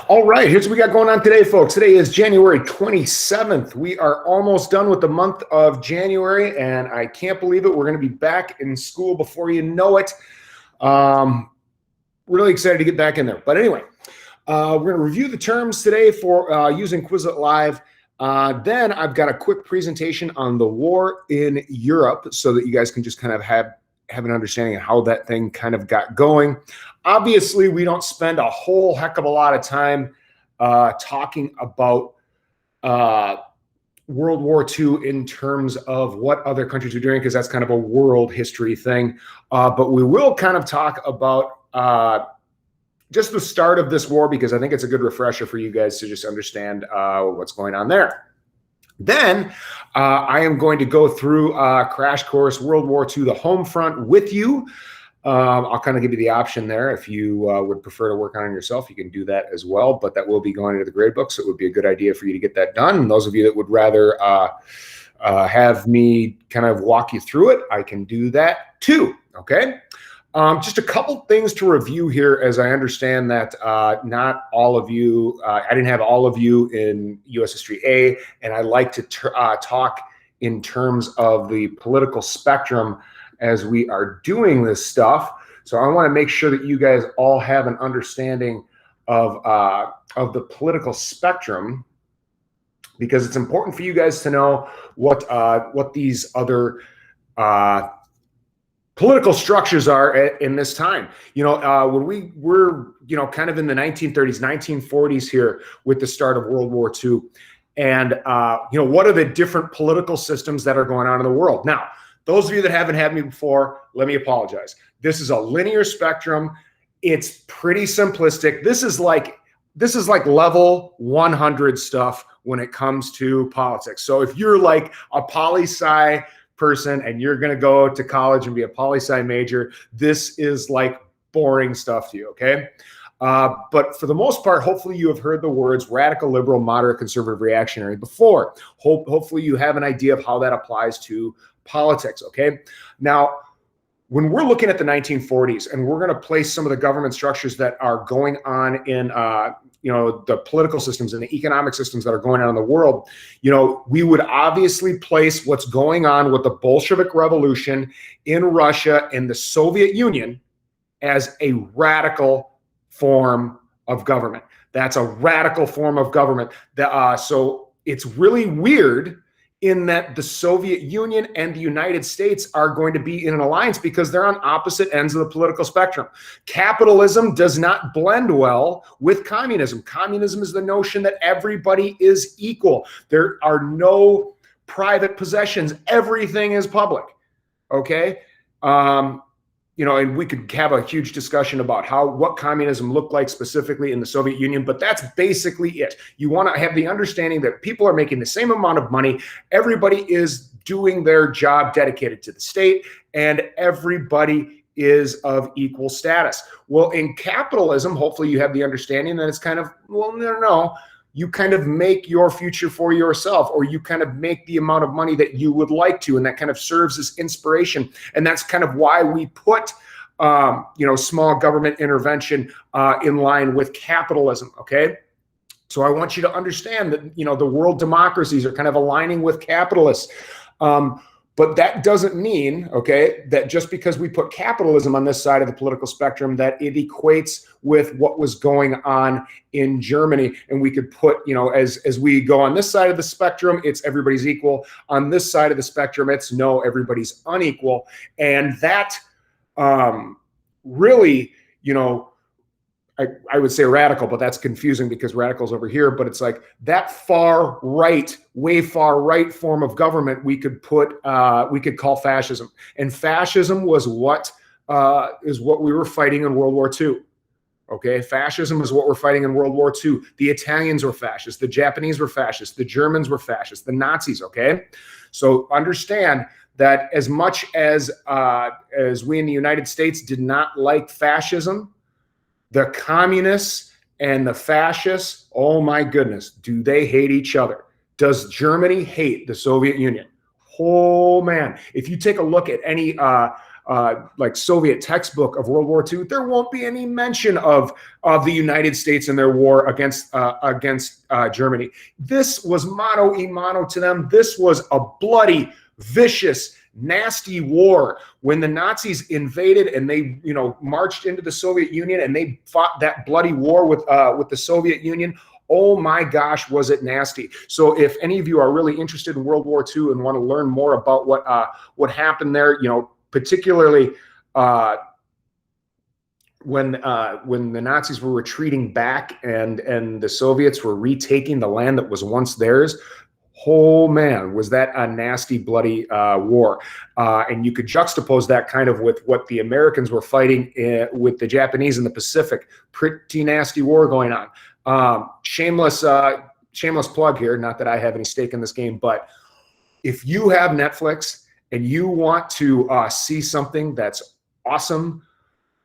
All right, here's what we got going on today, folks. Today is January 27th. We are almost done with the month of January, and I can't believe it. We're going to be back in school before you know it. Really excited to get back in there. But anyway, we're going to review the terms today for using Quizlet Live. Then I've got a quick presentation on the war in Europe so that you guys can just kind of have an understanding of how that thing kind of got going. Obviously, we don't spend a whole heck of a lot of time talking about World War II in terms of what other countries are doing, because that's kind of a world history thing. But we will kind of talk about just the start of this war, because I think it's a good refresher for you guys to just understand what's going on there. Then I am going to go through Crash Course World War II, the home front with you. I'll kind of give you the option there. If you would prefer to work on it yourself, you can do that as well, but that will be going into the grade book, so it would be a good idea for you to get that done. And those of you that would rather have me kind of walk you through it, I can do that too, okay? Just a couple things to review here, as I understand that not all of you, I didn't have all of you in U.S. History A, and I like to talk in terms of the political spectrum as we are doing this stuff. So I want to make sure that you guys all have an understanding of the political spectrum, because it's important for you guys to know what these other political structures are in this time. You know, when we were, you know, kind of in the 1930s, 1940s here with the start of World War II, and, you know, what are the different political systems that are going on in the world? Now, those of you that haven't had me before, let me apologize. This is a linear spectrum. It's pretty simplistic. This is like level 100 stuff when it comes to politics. So if you're like a poli-sci person and you're going to go to college and be a poli-sci major, this is like boring stuff to you, okay? But for the most part, hopefully you have heard the words radical, liberal, moderate, conservative, reactionary before. Hopefully you have an idea of how that applies to politics, okay? Now, when we're looking at the 1940s and we're going to place some of the government structures that are going on in you know, the political systems and the economic systems that are going on in the world, you know, we would obviously place what's going on with the Bolshevik Revolution in Russia and the Soviet Union as a radical form of government. That's a radical form of government. So it's really weird in that the Soviet Union and the United States are going to be in an alliance because they're on opposite ends of the political spectrum. Capitalism does not blend well with communism. Communism is the notion that everybody is equal. There are no private possessions. Everything is public, okay? You know, and we could have a huge discussion about what communism looked like specifically in the Soviet Union, but that's basically it. You want to have the understanding that people are making the same amount of money. Everybody is doing their job dedicated to the state, and everybody is of equal status. Well, in capitalism, hopefully you have the understanding that it's kind of, well, no. You kind of make your future for yourself, or you kind of make the amount of money that you would like to, and that kind of serves as inspiration. And that's kind of why we put, you know, small government intervention in line with capitalism, okay? So I want you to understand that, you know, the world democracies are kind of aligning with capitalists. But that doesn't mean, okay, that just because we put capitalism on this side of the political spectrum, that it equates with what was going on in Germany. And we could put, you know, as we go on this side of the spectrum, it's everybody's equal. On this side of the spectrum, it's no, everybody's unequal. And that really, you know, I would say radical, but that's confusing because radical's over here. But it's like that far right, way far right form of government we could call fascism. And fascism was what we were fighting in World War II. Okay, fascism is what we're fighting in World War II. The Italians were fascist, the Japanese were fascist, the Germans were fascist, the Nazis. Okay, so understand that as much as we in the United States did not like fascism, the communists and the fascists, oh my goodness, do they hate each other? Does Germany hate the Soviet Union? Oh man, if you take a look at any like Soviet textbook of World War II, there won't be any mention of the United States and their war against Germany. This was mano a mano to them. This was a bloody, vicious, nasty war. When the Nazis invaded and they, marched into the Soviet Union and they fought that bloody war with the Soviet Union. Oh my gosh, was it nasty. So if any of you are really interested in World War II and want to learn more about what happened there, particularly when the Nazis were retreating back and the Soviets were retaking the land that was once theirs, oh man, was that a nasty, bloody war. And you could juxtapose that kind of with what the Americans were fighting with the Japanese in the Pacific. Pretty nasty war going on. Shameless plug here, not that I have any stake in this game, but if you have Netflix and you want to see something that's awesome,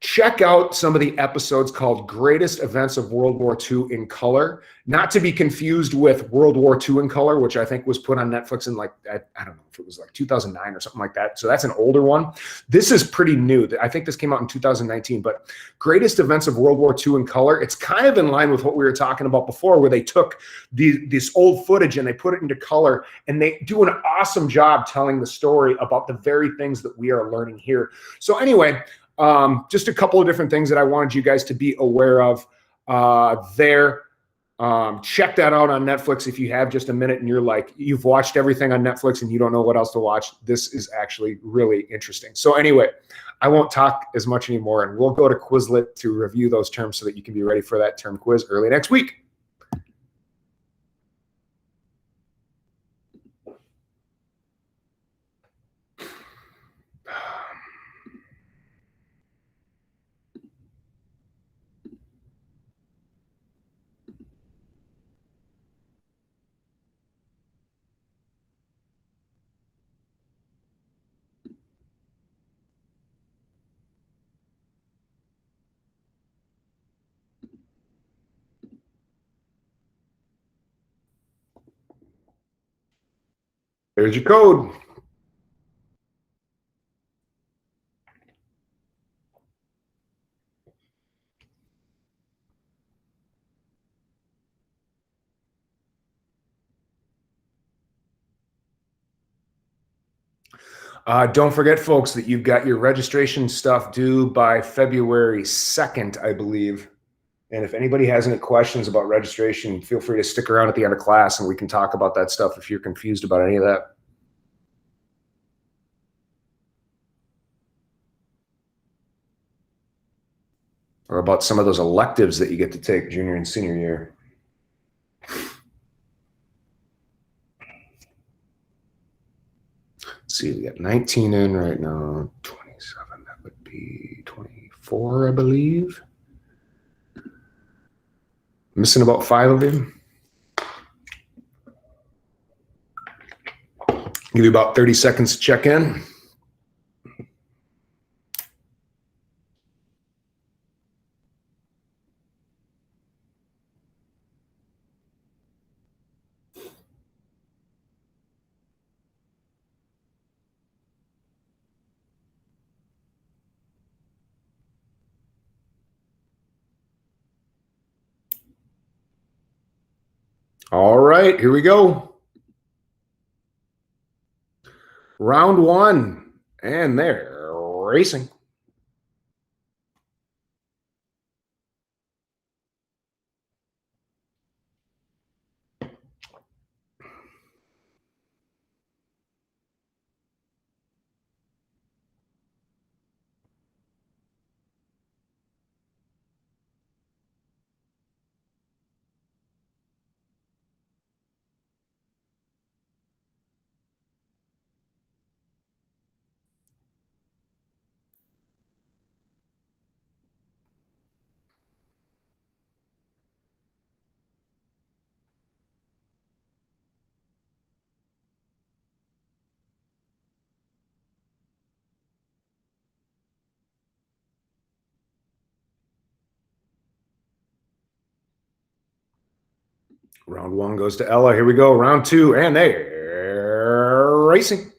check out some of the episodes called Greatest Events of World War II in Color, not to be confused with World War II in Color, which I think was put on Netflix in I don't know if it was like 2009 or something like that. So that's an older one. This is pretty new. I think this came out in 2019, but Greatest Events of World War II in Color, it's kind of in line with what we were talking about before, where they took this old footage and they put it into color, and they do an awesome job telling the story about the very things that we are learning here. So anyway, just a couple of different things that I wanted you guys to be aware of there. Check that out on Netflix if you have just a minute and you've watched everything on Netflix and you don't know what else to watch. This is actually really interesting. So anyway, I won't talk as much anymore, and we'll go to Quizlet to review those terms so that you can be ready for that term quiz early next week. There's your code. Don't forget, folks, that you've got your registration stuff due by February 2nd, I believe. And if anybody has any questions about registration, feel free to stick around at the end of class and we can talk about that stuff if you're confused about any of that. Or about some of those electives that you get to take junior and senior year. Let's see, we got 19 in right now, 27, that would be 24, I believe. Missing about 5 of you. Give you about 30 seconds to check in. All right, here we go. Round 1, and they're racing. Round 1 goes to Ella. Here we go. Round 2, and they're racing.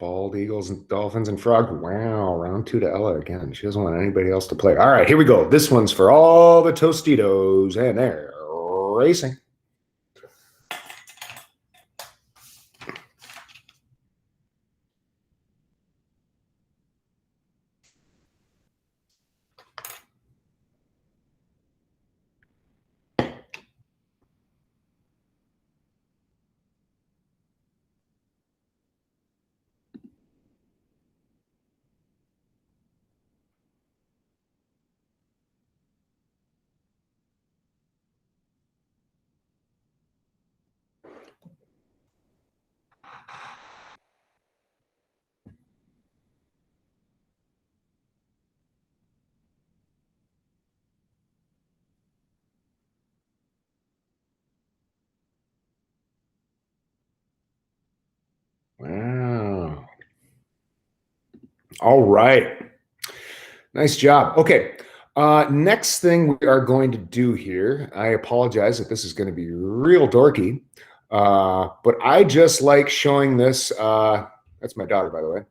Bald eagles and dolphins and frogs. Wow, round 2 to Ella again. She doesn't want anybody else to play. All right, here we go. This one's for all the Tostitos, and they're racing. Wow. All right. Nice job. Okay. Next thing we are going to do here, I apologize if this is going to be real dorky, but I just like showing this. That's my daughter, by the way.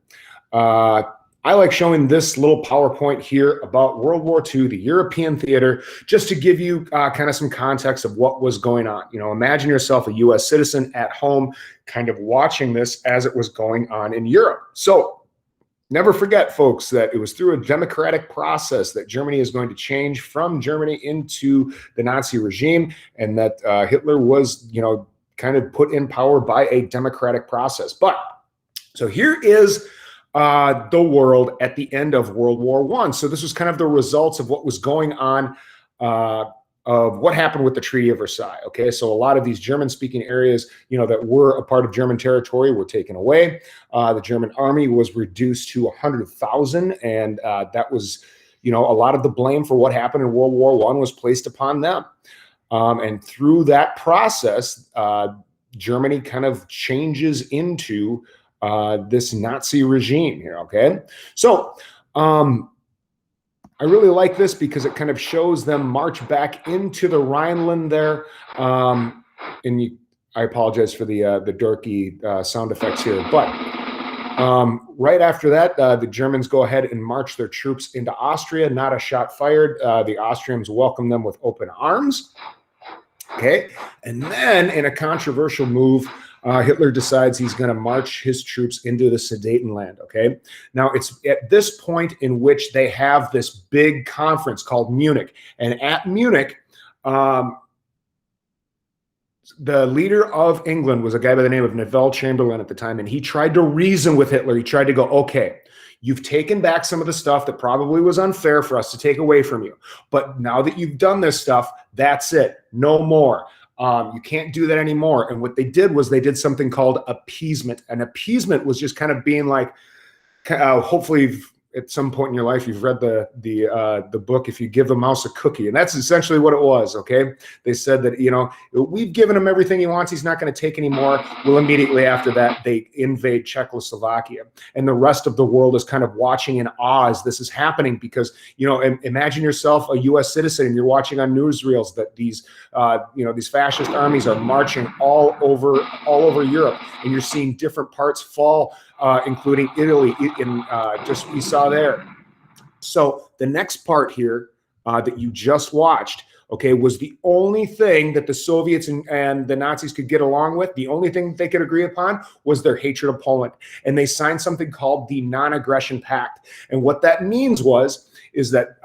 I like showing this little PowerPoint here about World War II, the European theater, just to give you kind of some context of what was going on. You know, imagine yourself a U.S. citizen at home, kind of watching this as it was going on in Europe. So never forget, folks, that it was through a democratic process that Germany is going to change from Germany into the Nazi regime, and that Hitler was, you know, kind of put in power by a democratic process. But so here is the world at the end of World War I. So this was kind of the results of what was going on, of what happened with the Treaty of Versailles. Okay, so a lot of these German-speaking areas, you know, that were a part of German territory were taken away. The German army was reduced to 100,000, and that was, you know, a lot of the blame for what happened in World War I was placed upon them. And through that process, Germany kind of changes into this Nazi regime here, okay? So I really like this because it kind of shows them march back into the Rhineland there. And I apologize for the dorky sound effects here, but right after that, the Germans go ahead and march their troops into Austria. Not a shot fired. The Austrians welcome them with open arms. Okay, and then in a controversial move, Hitler decides he's going to march his troops into the Sudetenland. Okay, now it's at this point in which they have this big conference called Munich, and at Munich, the leader of England was a guy by the name of Neville Chamberlain at the time, and he tried to reason with Hitler. He tried to go, okay, you've taken back some of the stuff that probably was unfair for us to take away from you, but now that you've done this stuff, that's it, no more. You can't do that anymore. And what they did was they did something called appeasement. And appeasement was just kind of being like, hopefully at some point in your life, you've read the book, If You Give a Mouse a Cookie. And that's essentially what it was, okay? They said that, you know, we've given him everything he wants. He's not going to take any more. Well, immediately after that, they invade Czechoslovakia. And the rest of the world is kind of watching in awe as this is happening because, you know, imagine yourself a U.S. citizen and you're watching on newsreels that these, you know, these fascist armies are marching all over Europe. And you're seeing different parts fall, including Italy, in just we saw there. So the next part here that you just watched, okay, was the only thing that the Soviets and the Nazis could get along with. The only thing they could agree upon was their hatred of Poland. And they signed something called the Non-Aggression Pact. And what that means is that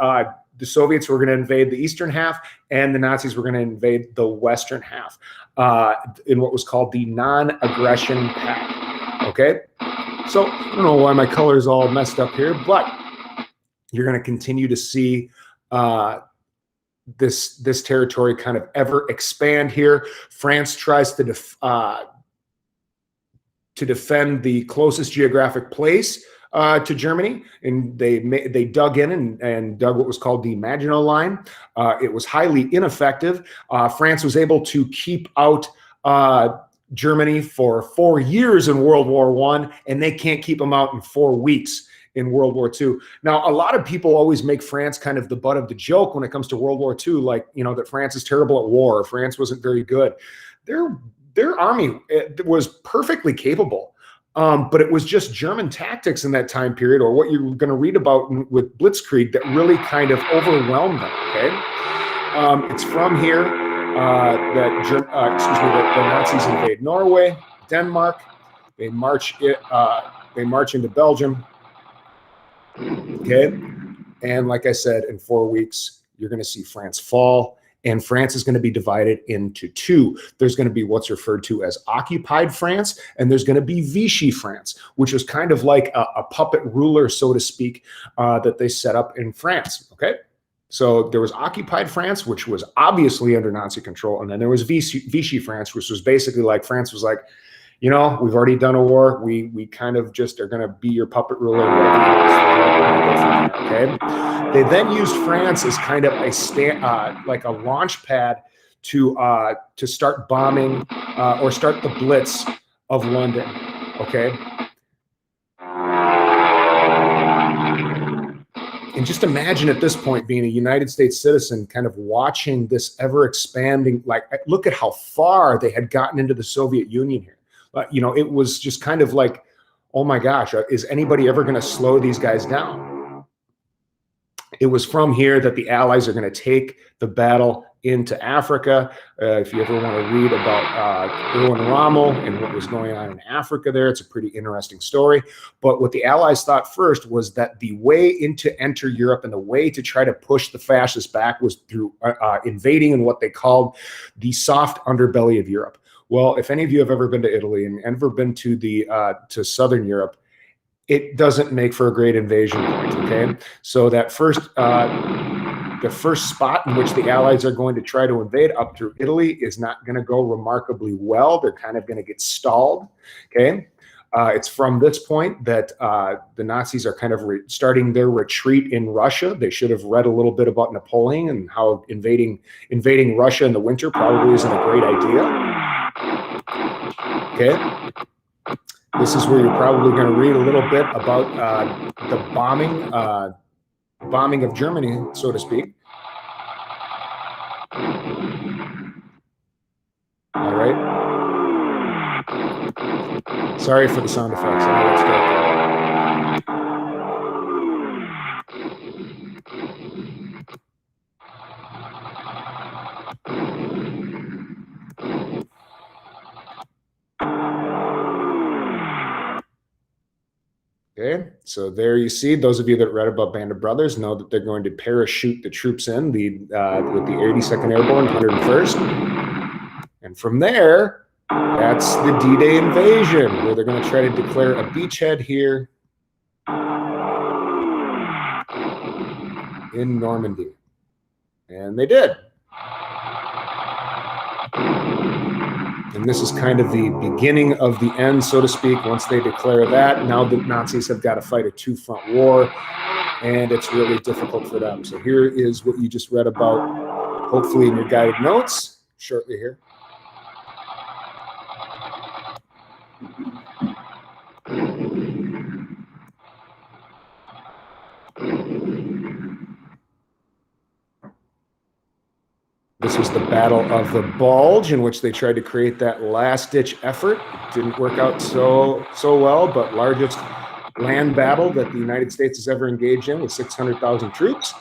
the Soviets were going to invade the eastern half and the Nazis were going to invade the western half in what was called the Non-Aggression Pact. Okay? So I don't know why my color is all messed up here, but you're going to continue to see this territory kind of ever expand here. France tries to defend the closest geographic place to Germany, and they dug in and dug what was called the Maginot Line. It was highly ineffective. France was able to keep out Germany for 4 years in World War I, and they can't keep them out in 4 weeks in World War II. Now, a lot of people always make France kind of the butt of the joke when it comes to World War II, like, you know, that France is terrible at war, France wasn't very good. Their army was perfectly capable. But it was just German tactics in that time period, or what you're going to read about with Blitzkrieg, that really kind of overwhelmed them. Okay, it's from here that the Nazis invade Norway, Denmark. They march into Belgium. Okay, and like I said, in 4 weeks, you're going to see France fall. And France is going to be divided into two. There's going to be what's referred to as occupied France, and there's going to be Vichy France, which was kind of like a puppet ruler, so to speak, that they set up in France. Okay, so there was occupied France, which was obviously under Nazi control, and then there was Vichy France, which was basically like France was like, you know, we've already done a war. We kind of just are going to be your puppet ruler. Okay. They then used France as kind of like a launch pad to start bombing or start the Blitz of London. Okay. And just imagine at this point being a United States citizen, kind of watching this ever expanding. Like, look at how far they had gotten into the Soviet Union here. You know, it was just kind of like, oh my gosh, is anybody ever going to slow these guys down? It was from here that the Allies are going to take the battle into Africa. If you ever want to read about Erwin Rommel and what was going on in Africa there, it's a pretty interesting story. But what the Allies thought first was that the way to enter Europe and the way to try to push the fascists back was through invading in what they called the soft underbelly of Europe. Well, if any of you have ever been to Italy and ever been to to Southern Europe, it doesn't make for a great invasion point. Okay, so that the first spot in which the Allies are going to try to invade up through Italy is not going to go remarkably well. They're kind of going to get stalled. Okay, it's from this point that the Nazis are kind of starting their retreat in Russia. They should have read a little bit about Napoleon and how invading Russia in the winter probably isn't a great idea. Okay, this is where you're probably going to read a little bit about the bombing of Germany, so to speak. All right. Sorry for the sound effects. I know it's dark. Okay, so there you see, those of you that read about Band of Brothers know that they're going to parachute the troops in with the 82nd Airborne, 101st. And from there, that's the D-Day invasion, where they're going to try to declare a beachhead here in Normandy. And they did. And this is kind of the beginning of the end, so to speak. Once they declare that, now the Nazis have got to fight a two-front war, and it's really difficult for them. So here is what you just read about, hopefully in your guided notes, shortly here. This was the Battle of the Bulge, in which they tried to create that last-ditch effort. It didn't work out so well, but largest land battle that the United States has ever engaged in with 600,000 troops.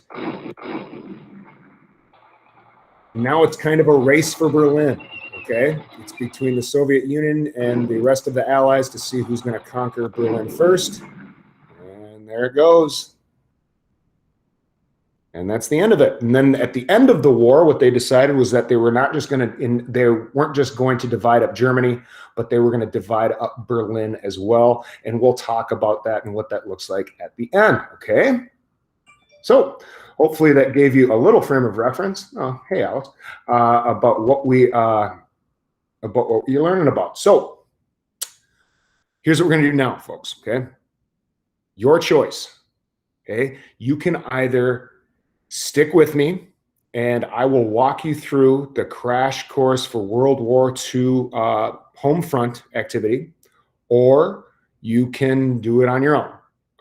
Now it's kind of a race for Berlin, okay? It's between the Soviet Union and the rest of the Allies to see who's going to conquer Berlin first. And there it goes. And that's the end of it. And then at the end of the war, what they decided was that they were not just going to, they weren't just going to divide up Germany, but they were going to divide up Berlin as well. And we'll talk about that and what that looks like at the end. Okay. So hopefully that gave you a little frame of reference. Oh, hey, Alex, about what you're learning about. So here's what we're going to do now, folks. Okay. Your choice. Okay. You can either stick with me, and I will walk you through the crash course for World War II home front activity, or you can do it on your own,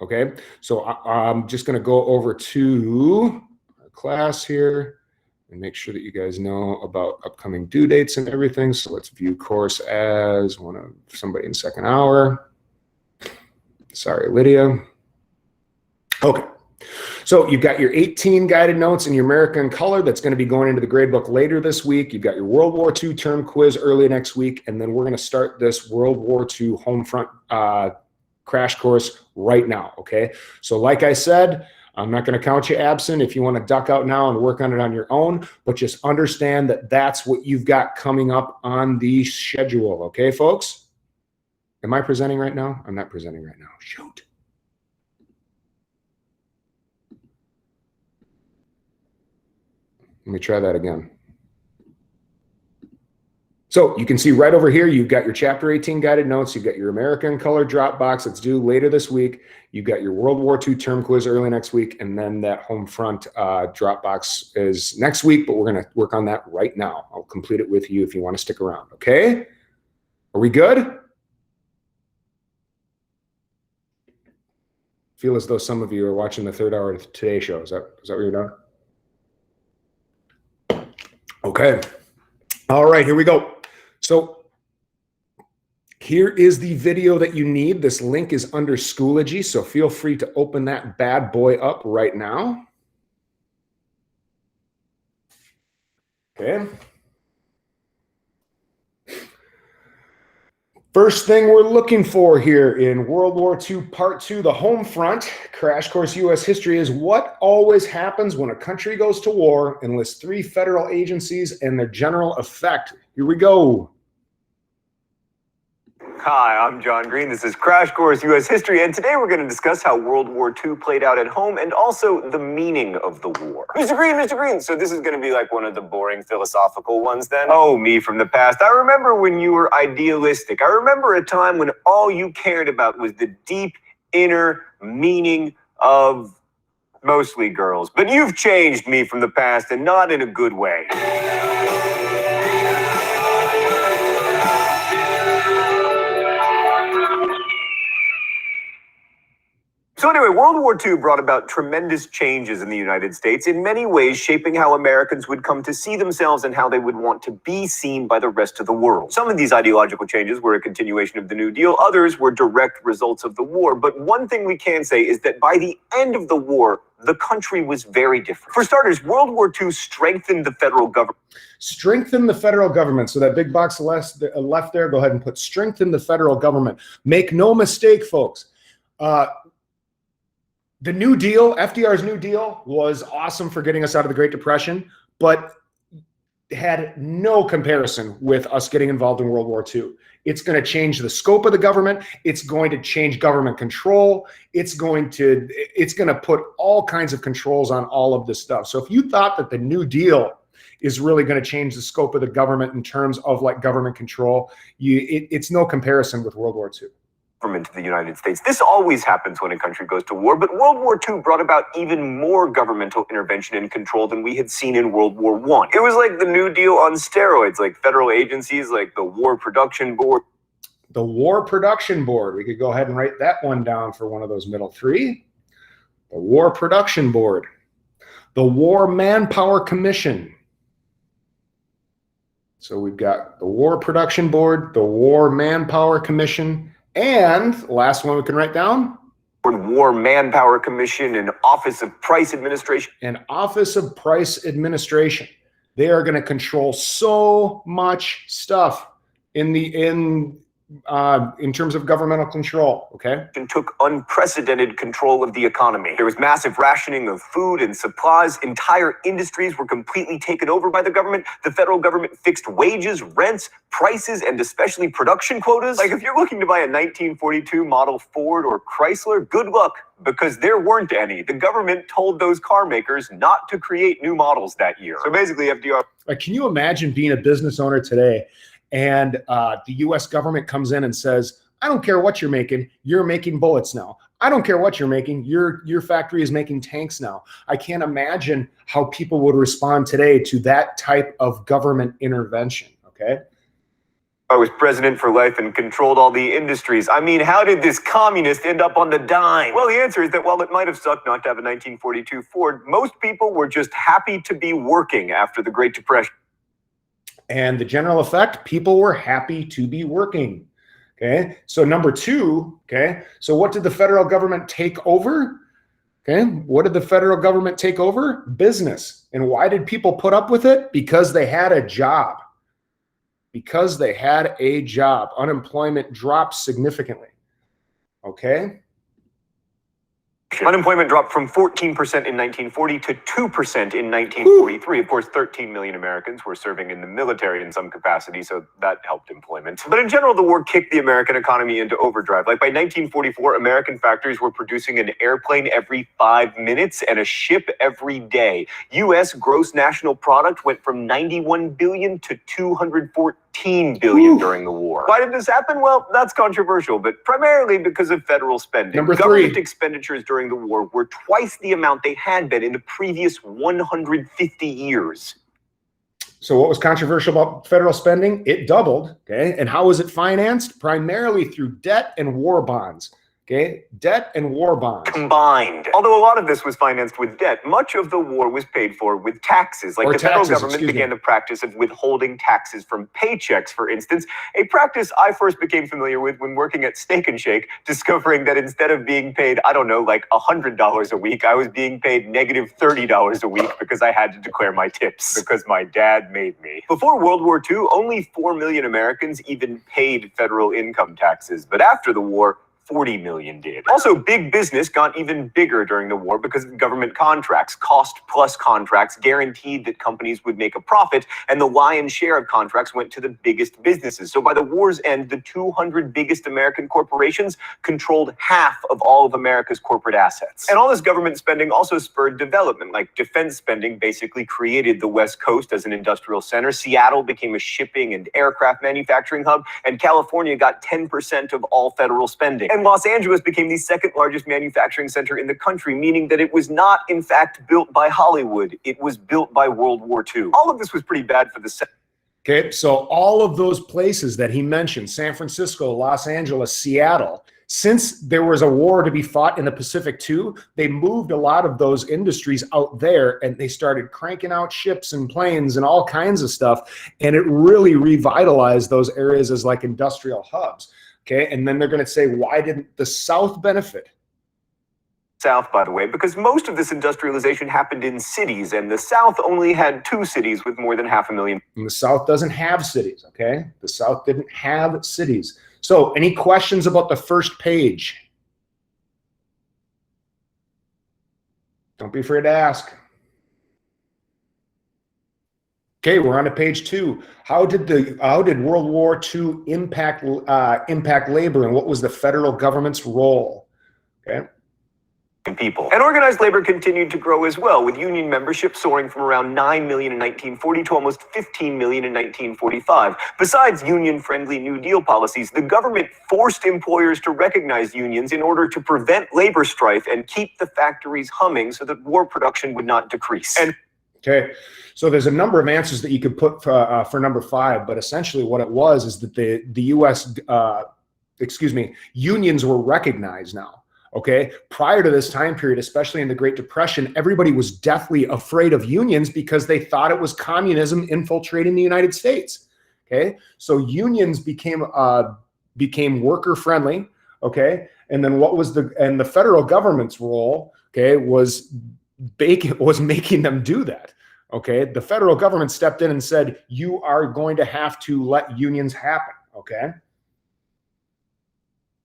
okay? So I'm just going to go over to our class here and make sure that you guys know about upcoming due dates and everything. So let's view course as somebody in second hour. Sorry, Lydia. Okay. So you've got your 18 guided notes in your American color that's going to be going into the grade book later this week. You've got your World War II term quiz early next week, and then we're going to start this World War II home front crash course right now, okay? So like I said, I'm not going to count you absent if you want to duck out now and work on it on your own, but just understand that that's what you've got coming up on the schedule, okay, folks? Am I presenting right now? I'm not presenting right now. Shoot. Let me try that again. So you can see right over here, you've got your Chapter 18 guided notes. You've got your American color drop box that's due later this week. You've got your World War II term quiz early next week. And then that home front drop box is next week, but we're going to work on that right now. I'll complete it with you if you want to stick around. Okay. Are we good? Feel as though some of you are watching the third hour of the Today Show. Is that what you're doing? Okay. All right, here we go. So here is the video that you need. This link is under Schoology, so feel free to open that bad boy up right now. Okay. First thing we're looking for here in World War II Part 2, the home front, Crash Course U.S. History, is what always happens when a country goes to war and lists 3 federal agencies and their general effect. Here we go. Hi, I'm John Green. This is Crash Course U.S. History, and today we're going to discuss how World War II played out at home and also the meaning of the war. Mr. Green, so this is going to be like one of the boring philosophical ones then? Oh, me from the past. I remember when you were idealistic. I remember a time when all you cared about was the deep inner meaning of mostly girls. But you've changed, me from the past, and not in a good way. So anyway, World War II brought about tremendous changes in the United States, in many ways shaping how Americans would come to see themselves and how they would want to be seen by the rest of the world. Some of these ideological changes were a continuation of the New Deal, others were direct results of the war. But one thing we can say is that by the end of the war, the country was very different. For starters, World War II strengthened the federal government. Strengthen the federal government. So that big box left there, go ahead and put strengthen the federal government. Make no mistake, folks. The New Deal, FDR's New Deal, was awesome for getting us out of the Great Depression, but had no comparison with us getting involved in World War II. It's going to change the scope of the government. It's going to change government control. It's going to put all kinds of controls on all of this stuff. So if you thought that the New Deal is really going to change the scope of the government in terms of like government control, it's no comparison with World War II. Government of the United States. This always happens when a country goes to war, but World War II brought about even more governmental intervention and control than we had seen in World War I. It was like the New Deal on steroids, like federal agencies like the War Production Board. The War Production Board. We could go ahead and write that one down for one of those middle 3. The War Production Board. The War Manpower Commission. So we've got the War Production Board, the War Manpower Commission, and the last one we can write down. War Manpower Commission and Office of Price Administration. And Office of Price Administration. They are going to control so much stuff in terms of governmental control, okay? And took unprecedented control of the economy. There was massive rationing of food and supplies. Entire industries were completely taken over by the government. The federal government fixed wages, rents, prices, and especially production quotas. Like if you're looking to buy a 1942 model Ford or Chrysler, good luck, because there weren't any. The government told those car makers not to create new models that year. So basically, FDR. Can you imagine being a business owner today and the U.S. government comes in and says, I don't care what you're making bullets now. I don't care what you're making, your factory is making tanks now. I can't imagine how people would respond today to that type of government intervention, okay? I was president for life and controlled all the industries. I mean, how did this communist end up on the dime? Well, the answer is that while it might have sucked not to have a 1942 Ford, most people were just happy to be working after the Great Depression. And the general effect, people were happy to be working. Okay, so number two, okay, so what did the federal government take over? Okay, what did the federal government take over? Business. And why did people put up with it? Because they had a job. Because they had a job. Unemployment dropped significantly. Okay. Unemployment dropped from 14% in 1940 to 2% in 1943. Of course, 13 million Americans were serving in the military in some capacity, so that helped employment. But in general, the war kicked the American economy into overdrive. Like by 1944, American factories were producing an airplane every 5 minutes and a ship every day. U.S. gross national product went from 91 billion to 214 billion during the war. Why did this happen? Well, that's controversial, but primarily because of federal spending. Number Government three. expenditures during the war were twice the amount they had been in the previous 150 years. So what was controversial about federal spending? It doubled, okay? And how was it financed? Primarily through debt and war bonds. Okay, debt and war bonds combined. Although a lot of this was financed with debt, much of the war was paid for with taxes. Like the federal government began the practice of withholding taxes from paychecks, for instance, a practice I first became familiar with when working at Steak and Shake, discovering that instead of being paid, I don't know, like $100 a week, I was being paid negative $30 a week because I had to declare my tips because my dad made me. Before World War II, only 4 million Americans even paid federal income taxes, but after the war, 40 million did. Also, big business got even bigger during the war because of government contracts. Cost-plus contracts guaranteed that companies would make a profit, and the lion's share of contracts went to the biggest businesses. So by the war's end, the 200 biggest American corporations controlled half of all of America's corporate assets. And all this government spending also spurred development, like defense spending basically created the West Coast as an industrial center. Seattle became a shipping and aircraft manufacturing hub, and California got 10% of all federal spending. And Los Angeles became the second largest manufacturing center in the country, meaning that it was not, in fact, built by Hollywood. It was built by World War II. All of this was pretty bad for the Okay, so all of those places that he mentioned, San Francisco, Los Angeles, Seattle, since there was a war to be fought in the Pacific too, they moved a lot of those industries out there and they started cranking out ships and planes and all kinds of stuff. And it really revitalized those areas as like industrial hubs. Okay, and then they're going to say, why didn't the South benefit? South, by the way, because most of this industrialization happened in cities, and the South only had 2 cities with more than 500,000. And the South doesn't have cities, okay? The South didn't have cities. So any questions about the first page? Don't be afraid to ask. Okay, we're on to page 2. How did World War II impact labor, and what was the federal government's role? Okay. People. And organized labor continued to grow as well, with union membership soaring from around 9 million in 1940 to almost 15 million in 1945. Besides union-friendly New Deal policies, the government forced employers to recognize unions in order to prevent labor strife and keep the factories humming so that war production would not decrease. And okay, so there's a number of answers that you could put for number 5, but essentially what it was is that the U.S. Unions were recognized now. Okay, prior to this time period, especially in the Great Depression, everybody was deathly afraid of unions because they thought it was communism infiltrating the United States. Okay, so unions became worker friendly. Okay, and then what was the federal government's role? Okay, was making them do that. Okay, the federal government stepped in and said, you are going to have to let unions happen. Okay.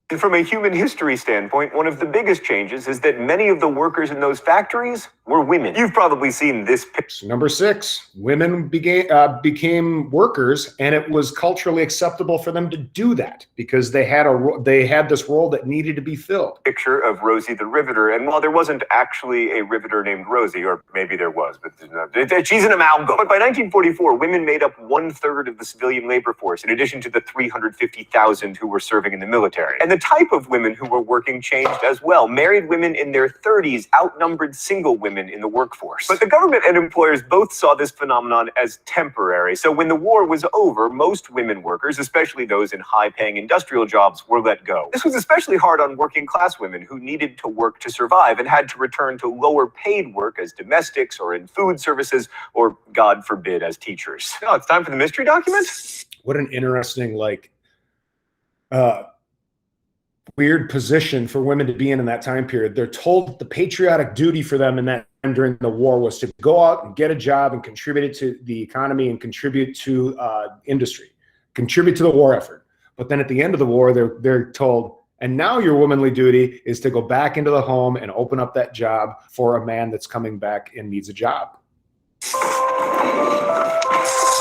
And from a human history standpoint, one of the biggest changes is that many of the workers in those factories were women. You've probably seen this picture. Number 6, women became workers, and it was culturally acceptable for them to do that because they had this role that needed to be filled. Picture of Rosie the Riveter, and while there wasn't actually a riveter named Rosie, or maybe there was, but she's an amalgam. But by 1944, women made up 1/3 of the civilian labor force, in addition to the 350,000 who were serving in the military. And the type of women who were working changed as well. Married women in their 30s outnumbered single women in the workforce. But the government and employers both saw this phenomenon as temporary. So when the war was over, most women workers, especially those in high-paying industrial jobs, were let go. This was especially hard on working-class women who needed to work to survive and had to return to lower-paid work as domestics or in food services or, God forbid, as teachers. Oh, it's time for the mystery document? What an interesting, weird position for women to be in that time period. They're told that the patriotic duty for them in that time during the war was to go out and get a job and contribute to the economy and contribute to industry, contribute to the war effort. But then at the end of the war, they're told, and now your womanly duty is to go back into the home and open up that job for a man that's coming back and needs a job.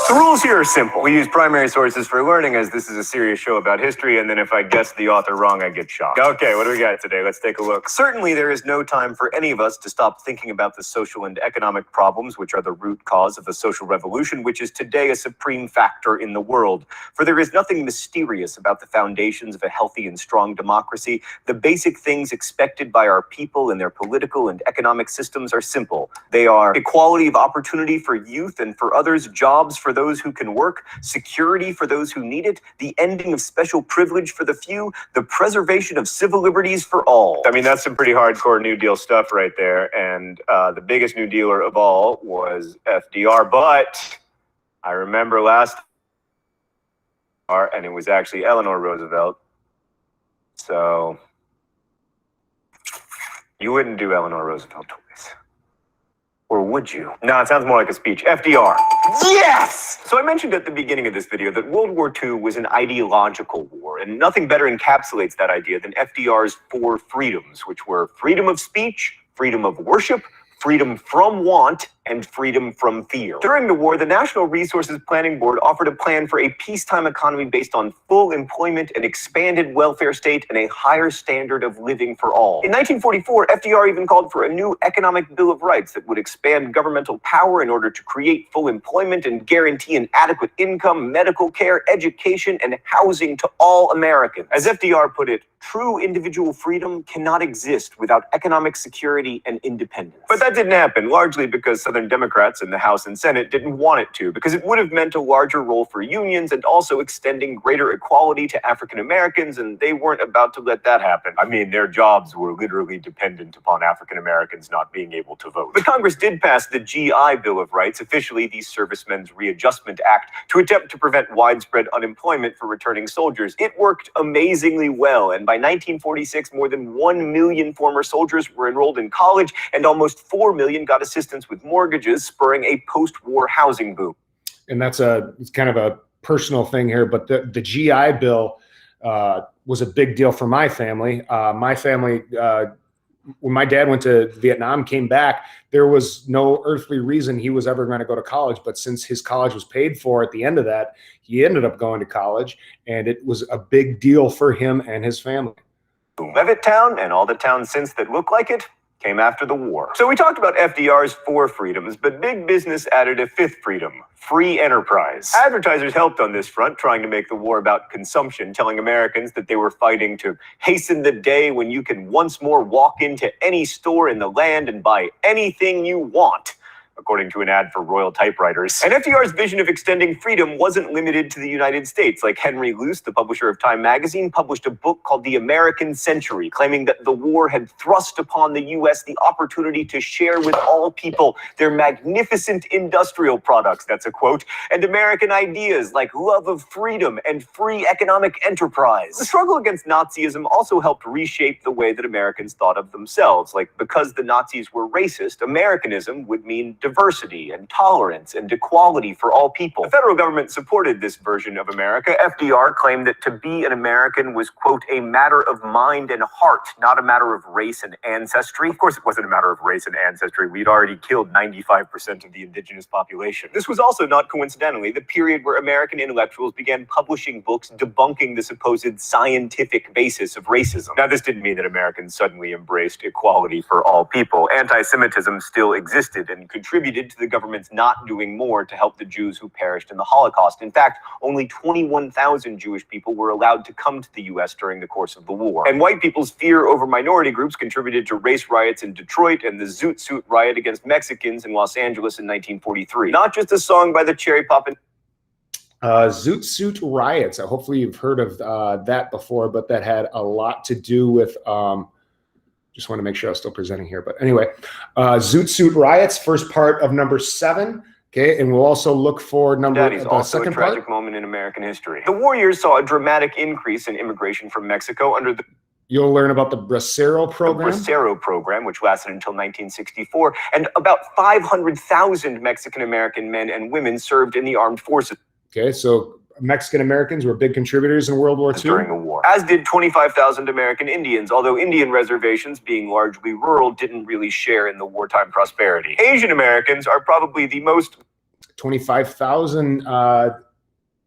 The rules here are simple. We use primary sources for learning, as this is a serious show about history, and then if I guess the author wrong, I get shocked. Okay, what do we got today? Let's take a look. Certainly, there is no time for any of us to stop thinking about the social and economic problems which are the root cause of the social revolution, which is today a supreme factor in the world. For there is nothing mysterious about the foundations of a healthy and strong democracy. The basic things expected by our people in their political and economic systems are simple. They are equality of opportunity for youth and for others, jobs for those who can work, security for those who need it, the ending of special privilege for the few, the preservation of civil liberties for all. I mean, that's some pretty hardcore New Deal stuff right there. And the biggest New Dealer of all was FDR. But I remember last and it was actually Eleanor Roosevelt. So you wouldn't do Eleanor Roosevelt twice. Or would you? No, it sounds more like a speech. FDR. Yes! So I mentioned at the beginning of this video that World War II was an ideological war, and nothing better encapsulates that idea than FDR's 4 freedoms, which were freedom of speech, freedom of worship, freedom from want, and freedom from fear. During the war, the National Resources Planning Board offered a plan for a peacetime economy based on full employment, an expanded welfare state, and a higher standard of living for all. In 1944, FDR even called for a new economic Bill of Rights that would expand governmental power in order to create full employment and guarantee an adequate income, medical care, education, and housing to all Americans. As FDR put it, true individual freedom cannot exist without economic security and independence. But that didn't happen, largely because Southern Democrats in the House and Senate didn't want it to, because it would have meant a larger role for unions and also extending greater equality to African Americans, and they weren't about to let that happen. I mean, their jobs were literally dependent upon African Americans not being able to vote. But Congress did pass the GI Bill of Rights, officially the Servicemen's Readjustment Act, to attempt to prevent widespread unemployment for returning soldiers. It worked amazingly well, and by 1946, more than 1 million former soldiers were enrolled in college, and almost 4 million got assistance with mortgages, spurring a post-war housing boom. And it's kind of a personal thing here, but the GI Bill was a big deal for my family. My family, when my dad went to Vietnam, came back, there was no earthly reason he was ever going to go to college. But since his college was paid for at the end of that, he ended up going to college, and it was a big deal for him and his family. Levittown and all the towns since that look like it came after the war. So we talked about FDR's 4 freedoms, but big business added a 5th freedom: free enterprise. Advertisers helped on this front, trying to make the war about consumption, telling Americans that they were fighting to hasten the day when you can once more walk into any store in the land and buy anything you want, according to an ad for Royal Typewriters. And FDR's vision of extending freedom wasn't limited to the United States. Like Henry Luce, the publisher of Time magazine, published a book called The American Century, claiming that the war had thrust upon the U.S. the opportunity to share with all people their magnificent industrial products, that's a quote, and American ideas like love of freedom and free economic enterprise. The struggle against Nazism also helped reshape the way that Americans thought of themselves. Like, because the Nazis were racist, Americanism would mean diversity and tolerance and equality for all people. The federal government supported this version of America. FDR claimed that to be an American was, quote, a matter of mind and heart, not a matter of race and ancestry. Of course, it wasn't a matter of race and ancestry. We'd already killed 95% of the indigenous population. This was also, not coincidentally, the period where American intellectuals began publishing books debunking the supposed scientific basis of racism. Now, this didn't mean that Americans suddenly embraced equality for all people. Anti-Semitism still existed and contributed to the government's not doing more to help the Jews who perished in the Holocaust. In fact, only 21,000 Jewish people were allowed to come to the U.S. during the course of the war. And white people's fear over minority groups contributed to race riots in Detroit and the Zoot Suit riot against Mexicans in Los Angeles in 1943. Not just a song by the Cherry Poppin'. Zoot Suit riots. Hopefully you've heard of that before, but that had a lot to do with just want to make sure I was still presenting here. But anyway, Zoot Suit Riots, first part of number 7. Okay, and we'll also look for That is the also second a tragic part. moment in American history. The war years saw a dramatic increase in immigration from Mexico under the You'll learn about the Bracero program. Which lasted until 1964, and about 500,000 Mexican American men and women served in the armed forces. Okay, so Mexican Americans were big contributors in World War II. During the war, as did 25,000 American Indians, although Indian reservations, being largely rural, didn't really share in the wartime prosperity. Asian Americans are probably the most. 25,000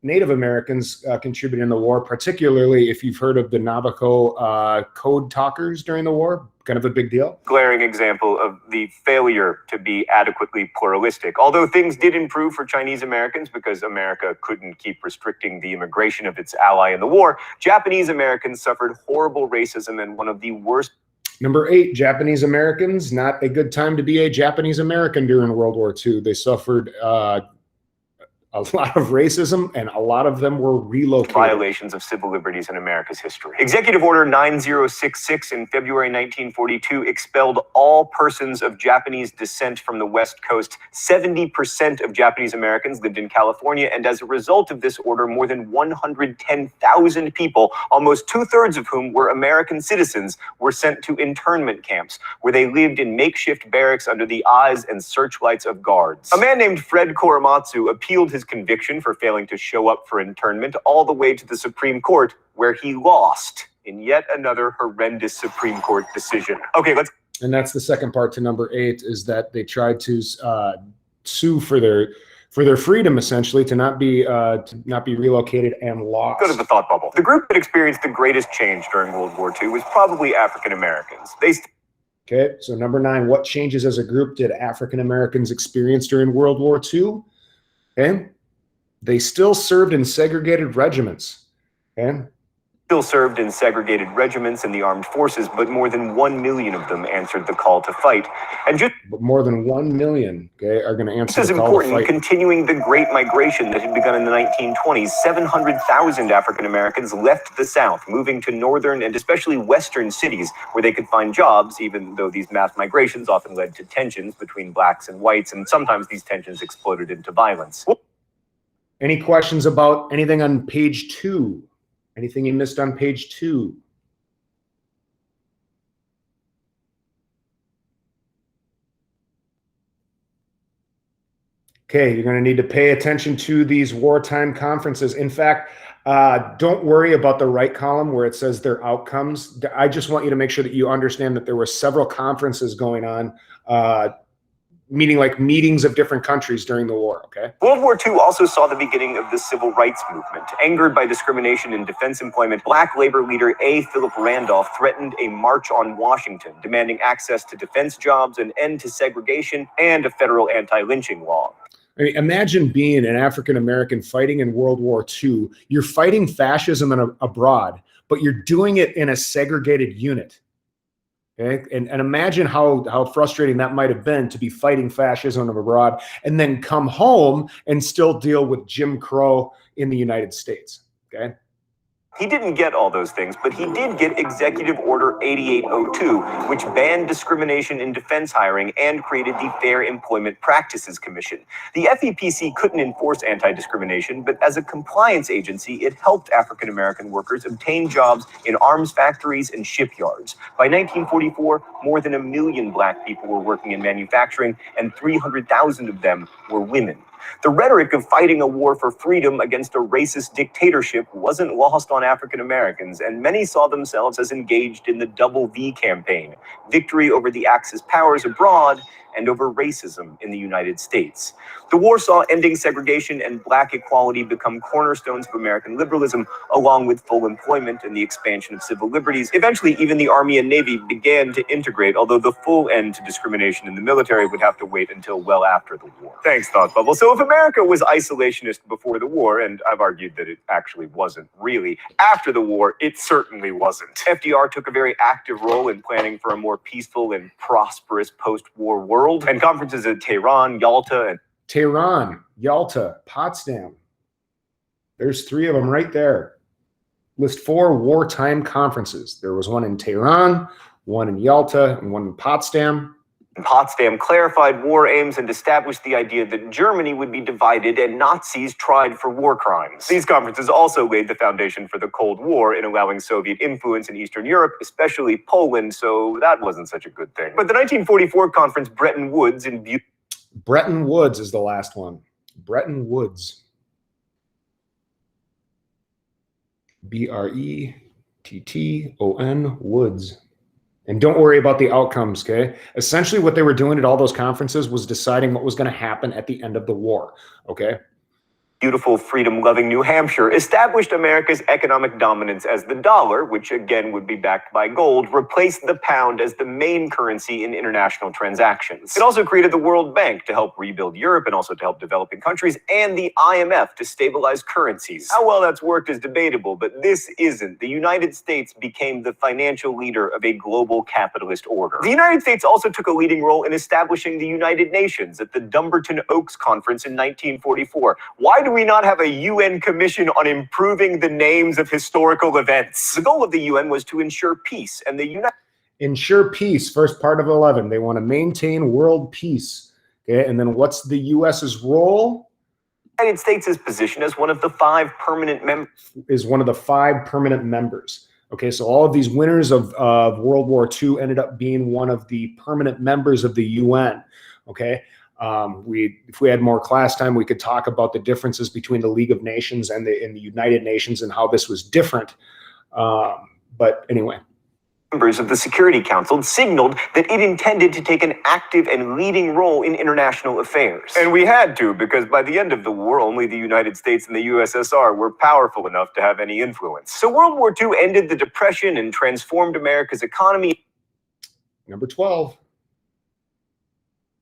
Native Americans contributed in the war, particularly if you've heard of the Navajo code talkers during the war. Kind of a big deal. Glaring example of the failure to be adequately pluralistic. Although things did improve for Chinese Americans because America couldn't keep restricting the immigration of its ally in the war, Japanese Americans suffered horrible racism and one of the worst. Number 8, Japanese Americans. Not a good time to be a Japanese American during World War II. They suffered a lot of racism, and a lot of them were relocated. Violations of civil liberties in America's history. Executive Order 9066 in February 1942 expelled all persons of Japanese descent from the West Coast. 70% of Japanese Americans lived in California, and as a result of this order, more than 110,000 people, almost 2/3 of whom were American citizens, were sent to internment camps, where they lived in makeshift barracks under the eyes and searchlights of guards. A man named Fred Korematsu appealed his conviction for failing to show up for internment all the way to the Supreme Court, where he lost in yet another horrendous Supreme Court decision. Okay, let's. And that's the second part to number 8, is that they tried to sue for their freedom, essentially, to not be relocated and lost. Go to the thought bubble. The group that experienced the greatest change during World War II was probably African Americans. Okay, so number 9, what changes as a group did African Americans experience during World War II? Okay, they still served in segregated regiments. Okay, still served in segregated regiments in the armed forces, but more than 1 million of them answered the call to fight. And just but more than 1 million, okay, are going to answer this is the call to important. fight. Continuing the Great Migration that had begun in the 1920s, 700,000 African Americans left the South, moving to northern and especially western cities where they could find jobs, even though these mass migrations often led to tensions between blacks and whites, and sometimes these tensions exploded into violence. Any questions about anything on page 2? Anything you missed on page 2? Okay, you're going to need to pay attention to these wartime conferences. In fact, don't worry about the right column where it says their outcomes. I just want you to make sure that you understand that there were several conferences going on, meaning like meetings of different countries during the war, okay? World War II also saw the beginning of the civil rights movement. Angered by discrimination in defense employment, black labor leader A. Philip Randolph threatened a march on Washington, demanding access to defense jobs, an end to segregation, and a federal anti-lynching law. I mean, imagine being an African-American fighting in World War II. You're fighting fascism abroad, but you're doing it in a segregated unit. Okay? And imagine how frustrating that might have been to be fighting fascism abroad and then come home and still deal with Jim Crow in the United States. Okay? He didn't get all those things, but he did get Executive Order 8802, which banned discrimination in defense hiring and created the Fair Employment Practices Commission. The FEPC couldn't enforce anti-discrimination, but as a compliance agency, it helped African American workers obtain jobs in arms factories and shipyards. By 1944, more than 1 million black people were working in manufacturing, and 300,000 of them were women. The rhetoric of fighting a war for freedom against a racist dictatorship wasn't lost on African Americans, and many saw themselves as engaged in the Double V campaign, victory over the Axis powers abroad and over racism in the United States. The war saw ending segregation and black equality become cornerstones of American liberalism, along with full employment and the expansion of civil liberties. Eventually, even the Army and Navy began to integrate, although the full end to discrimination in the military would have to wait until well after the war. Thanks, Thought Bubble. So if America was isolationist before the war, and I've argued that it actually wasn't really, after the war, it certainly wasn't. FDR took a very active role in planning for a more peaceful and prosperous post-war world, and conferences at Tehran, Yalta, Potsdam. There's 3 of them right there. List 4 wartime conferences. There was one in Tehran, one in Yalta, and one in Potsdam. Potsdam clarified war aims and established the idea that Germany would be divided and Nazis tried for war crimes. These conferences also laid the foundation for the Cold War in allowing Soviet influence in Eastern Europe, especially Poland, so that wasn't such a good thing. But the 1944 conference Bretton Woods in Bretton Woods is the last one. Bretton Woods. Bretton Woods. And don't worry about the outcomes, okay? Essentially what they were doing at all those conferences was deciding what was going to happen at the end of the war, okay? Beautiful, freedom-loving New Hampshire established America's economic dominance as the dollar, which again would be backed by gold, replaced the pound as the main currency in international transactions. It also created the World Bank to help rebuild Europe and also to help developing countries, and the IMF to stabilize currencies. How well that's worked is debatable, but this isn't. The United States became the financial leader of a global capitalist order. The United States also took a leading role in establishing the United Nations at the Dumbarton Oaks Conference in 1944. Why do we not have a UN commission on improving the names of historical events? The goal of the UN was to ensure peace, and the ensure peace, first part of 11. They want to maintain world peace. Okay, and then what's the US's role? The United States' position as one of the 5 permanent members. Is one of the 5 permanent members. Okay, so all of these winners of World War II ended up being one of the permanent members of the UN. Okay. If we had more class time, we could talk about the differences between the League of Nations and the United Nations and how this was different. But anyway. Members of the Security Council signaled that it intended to take an active and leading role in international affairs. And we had to, because by the end of the war, only the United States and the USSR were powerful enough to have any influence. So World War II ended the Depression and transformed America's economy. Number 12.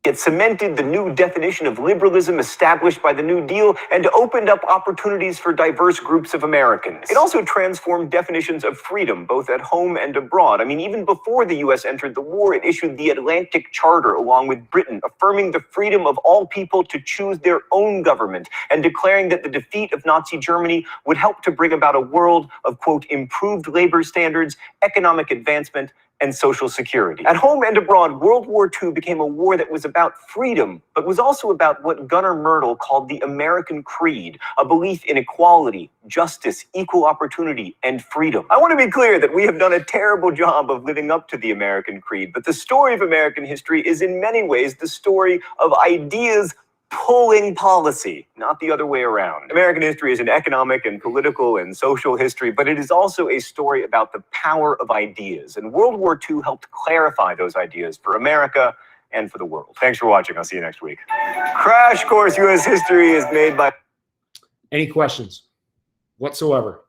It cemented the new definition of liberalism established by the New Deal and opened up opportunities for diverse groups of Americans. It also transformed definitions of freedom, both at home and abroad. I mean, even before the U.S. entered the war, it issued the Atlantic Charter along with Britain, affirming the freedom of all people to choose their own government and declaring that the defeat of Nazi Germany would help to bring about a world of, quote, improved labor standards, economic advancement, and social security. At home and abroad, World War II became a war that was about freedom, but was also about what Gunnar Myrdal called the American Creed, a belief in equality, justice, equal opportunity, and freedom. I want to be clear that we have done a terrible job of living up to the American Creed, but the story of American history is in many ways the story of ideas pulling policy, not the other way around. American history is an economic and political and social history, but it is also a story about the power of ideas. And World War II helped clarify those ideas for America and for the world. Thanks for watching. I'll see you next week. Crash Course U.S. History is made by... Any questions whatsoever?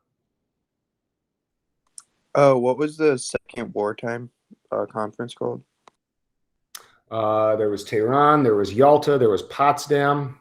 What was the second wartime conference called? There was Tehran, there was Yalta, there was Potsdam.